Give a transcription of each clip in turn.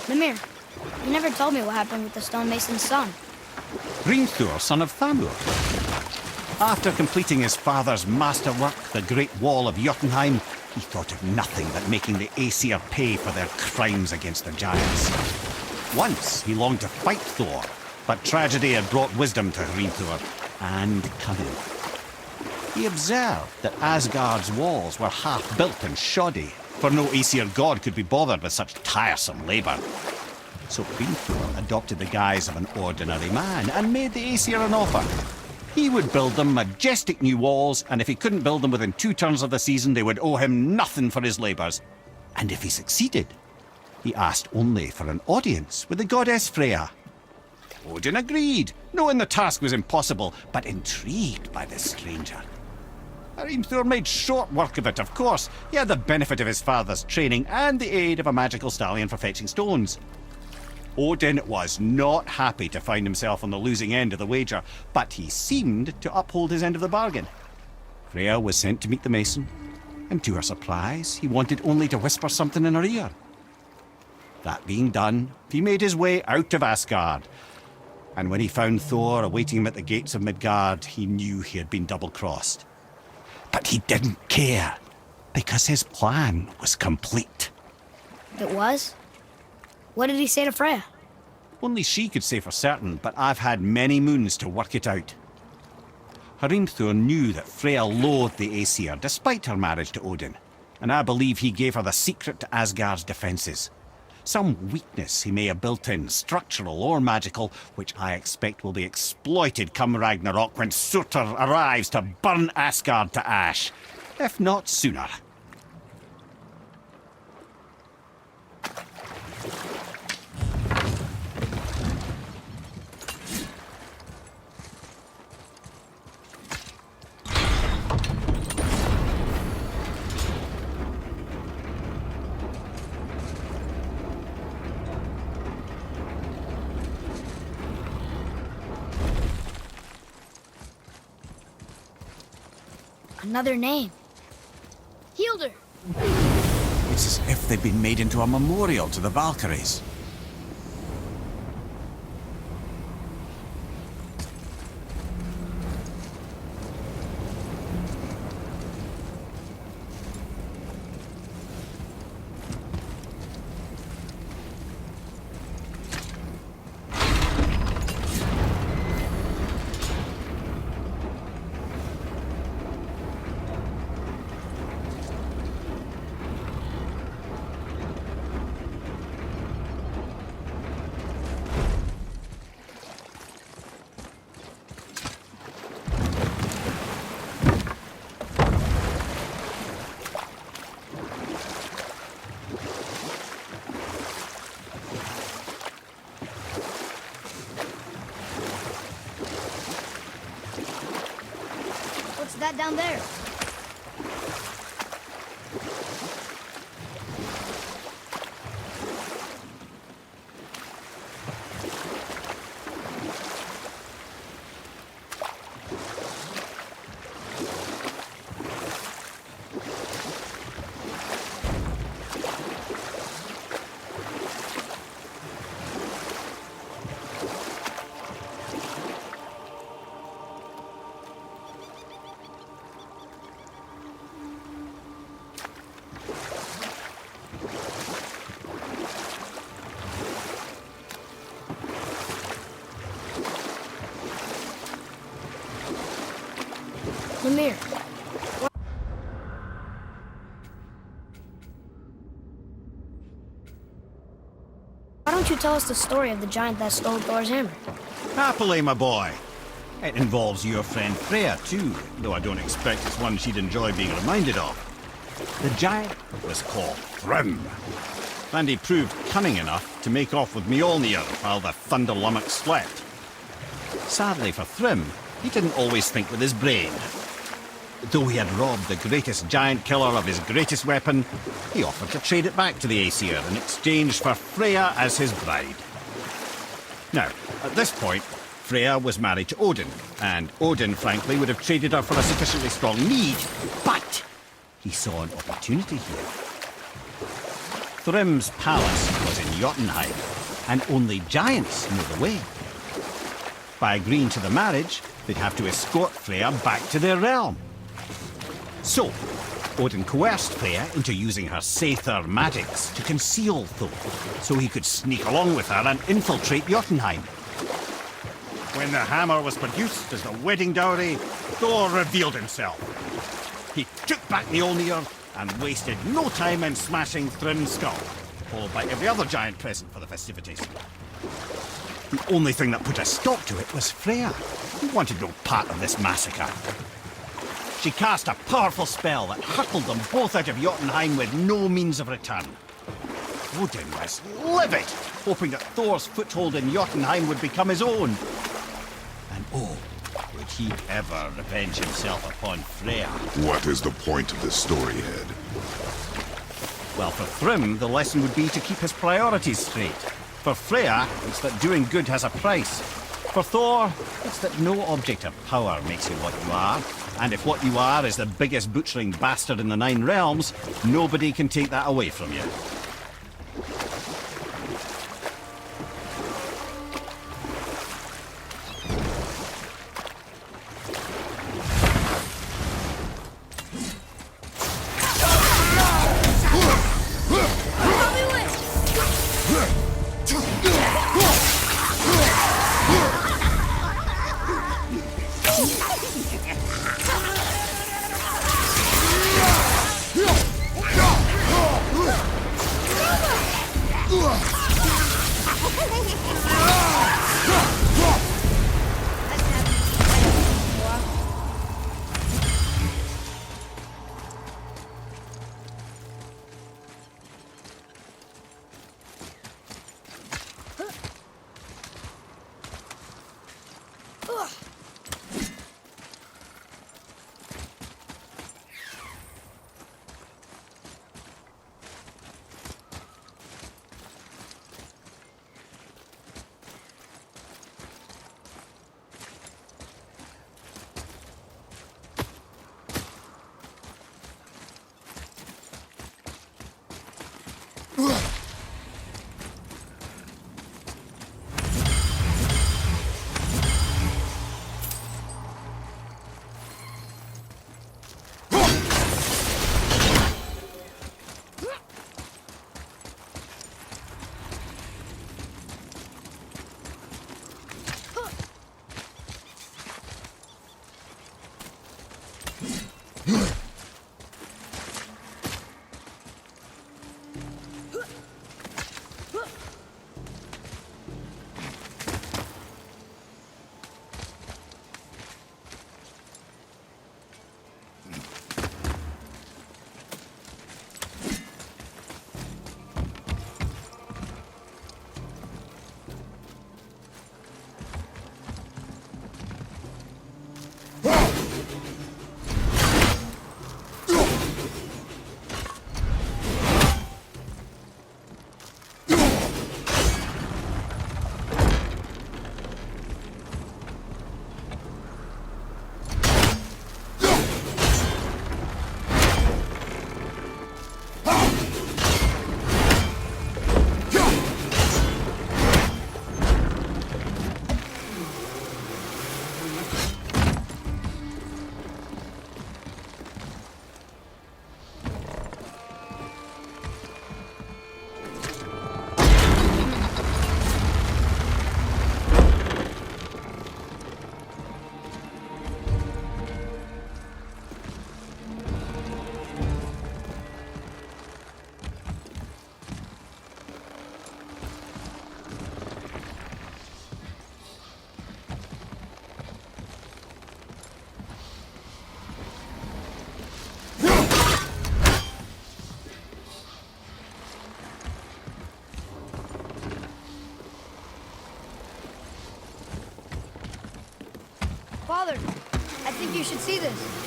Mimir, you never told me what happened with the stonemason's son. Hrimthur, son of Thamur. After completing his father's masterwork, the Great Wall of Jotunheim, he thought of nothing but making the Aesir pay for their crimes against the giants. Once he longed to fight Thor, but tragedy had brought wisdom to Hrimthur, and cunning. He observed that Asgard's walls were half-built and shoddy, for no Aesir god could be bothered with such tiresome labour. So Hrimthur adopted the guise of an ordinary man and made the Aesir an offer. He would build them majestic new walls, and if he couldn't build them within 2 turns of the season, they would owe him nothing for his labours. And if he succeeded, he asked only for an audience with the goddess Freya. Odin agreed, knowing the task was impossible, but intrigued by the stranger. Hrimthur made short work of it, of course. He had the benefit of his father's training and the aid of a magical stallion for fetching stones. Odin was not happy to find himself on the losing end of the wager, but he seemed to uphold his end of the bargain. Freya was sent to meet the mason, and to her surprise, he wanted only to whisper something in her ear. That being done, he made his way out of Asgard, and when he found Thor awaiting him at the gates of Midgard, he knew he had been double-crossed. But he didn't care, because his plan was complete. It was? What did he say to Freya? Only she could say for certain, but I've had many moons to work it out. Hrimthur knew that Freya loathed the Aesir, despite her marriage to Odin, and I believe he gave her the secret to Asgard's defences. Some weakness he may have built in, structural or magical, which I expect will be exploited come Ragnarok when Surtur arrives to burn Asgard to ash, if not sooner. Another name. Hildur! It's as if they've been made into a memorial to the Valkyries. What's that down there? Mimir. Why don't you tell us the story of the giant that stole Thor's hammer? Happily, my boy. It involves your friend Freya, too, though I don't expect it's one she'd enjoy being reminded of. The giant was called Thrym, and he proved cunning enough to make off with Mjolnir while the Thunder Lummox slept. Sadly for Thrym, he didn't always think with his brain. Though he had robbed the greatest giant killer of his greatest weapon, he offered to trade it back to the Aesir in exchange for Freya as his bride. Now, at this point, Freya was married to Odin, and Odin, frankly, would have traded her for a sufficiently strong need, but he saw an opportunity here. Thrym's palace was in Jotunheim, and only giants know the way. By agreeing to the marriage, they'd have to escort Freya back to their realm. So, Odin coerced Freya into using her Seithar magics to conceal Thor, so he could sneak along with her and infiltrate Jotunheim. When the hammer was produced as the wedding dowry, Thor revealed himself. He took back Mjolnir and wasted no time in smashing Thrym's skull, followed by every other giant present for the festivities. The only thing that put a stop to it was Freya, who wanted no part of this massacre. She cast a powerful spell that hurtled them both out of Jotunheim with no means of return. Odin was livid, hoping that Thor's foothold in Jotunheim would become his own. And oh, would he ever revenge himself upon Freya? What is the point of this story, Ed? Well, for Thrym, the lesson would be to keep his priorities straight. For Freya, it's that doing good has a price. For Thor, it's that no object of power makes you what you are. And if what you are is the biggest butchering bastard in the Nine Realms, nobody can take that away from you. Father, I think you should see this.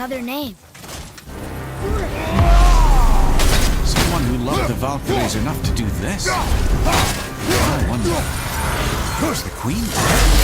Another name. Someone who loved the Valkyries enough to do this? I wonder. Who's the queen?